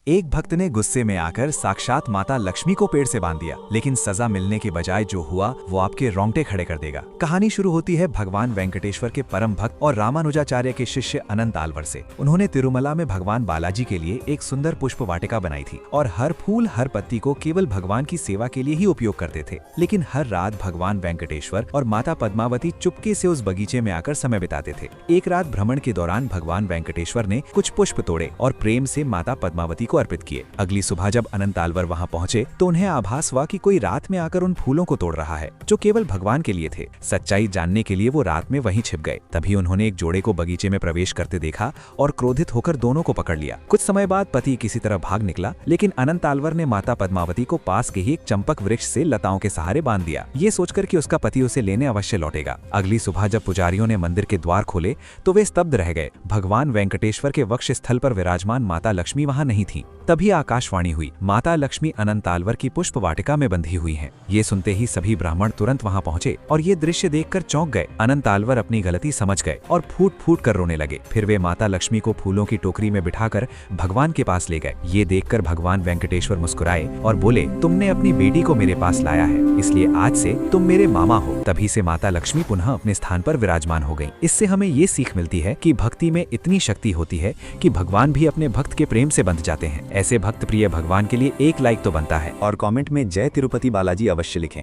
एक भक्त ने गुस्से में आकर साक्षात माता लक्ष्मी को पेड़ से बांध दिया, लेकिन सजा मिलने के बजाय जो हुआ वो आपके रोंगटे खड़े कर देगा। कहानी शुरू होती है भगवान वेंकटेश्वर के परम भक्त और रामानुजाचार्य के शिष्य अनंत आलवर से। उन्होंने तिरुमला में भगवान बालाजी के लिए एक सुंदर पुष्प वाटिका बनाई थी और हर फूल हर पत्ती को केवल भगवान की सेवा के लिए ही उपयोग करते थे। लेकिन हर रात भगवान वेंकटेश्वर और माता पद्मावती चुपके से उस बगीचे में आकर समय बिताते थे। एक रात भ्रमण के दौरान भगवान वेंकटेश्वर ने कुछ पुष्प तोड़े और प्रेम से माता पद्मावती को अर्पित किए। अगली सुबह जब अनंत आलवर वहां पहुंचे तो उन्हें आभास हुआ कि कोई रात में आकर उन फूलों को तोड़ रहा है जो केवल भगवान के लिए थे। सच्चाई जानने के लिए वो रात में वहीं छिप गए। तभी उन्होंने एक जोड़े को बगीचे में प्रवेश करते देखा और क्रोधित होकर दोनों को पकड़ लिया। कुछ समय बाद पति किसी तरह भाग निकला, लेकिन अनंत आलवर ने माता पद्मावती को पास के ही एक चंपक वृक्ष से लताओं के सहारे बांध दिया, ये सोचकर कि उसका पति उसे लेने अवश्य लौटेगा। अगली सुबह जब पुजारियों ने मंदिर के द्वार खोले तो वे स्तब्ध रह गए। भगवान वेंकटेश्वर के वक्ष स्थल पर विराजमान माता लक्ष्मी वहां नहीं थी। तभी आकाशवाणी हुई, माता लक्ष्मी अनंत आलवर की पुष्प वाटिका में बंधी हुई हैं। ये सुनते ही सभी ब्राह्मण तुरंत वहां पहुंचे और ये दृश्य देखकर चौंक गए। अनंत आलवर अपनी गलती समझ गए और फूट फूट कर रोने लगे। फिर वे माता लक्ष्मी को फूलों की टोकरी में बिठाकर भगवान के पास ले गए। ये देखकर भगवान वेंकटेश्वर मुस्कुराए और बोले, तुमने अपनी बेटी को मेरे पास लाया है, इसलिए आज से तुम मेरे मामा हो। तभी से माता लक्ष्मी पुनः अपने स्थान पर विराजमान हो गई। इससे हमें ये सीख मिलती है कि भक्ति में इतनी शक्ति होती है कि भगवान भी अपने भक्त के प्रेम से बंध जाते हैं। ऐसे भक्त प्रिय भगवान के लिए एक लाइक तो बनता है और कमेंट में जय तिरुपति बालाजी अवश्य लिखें।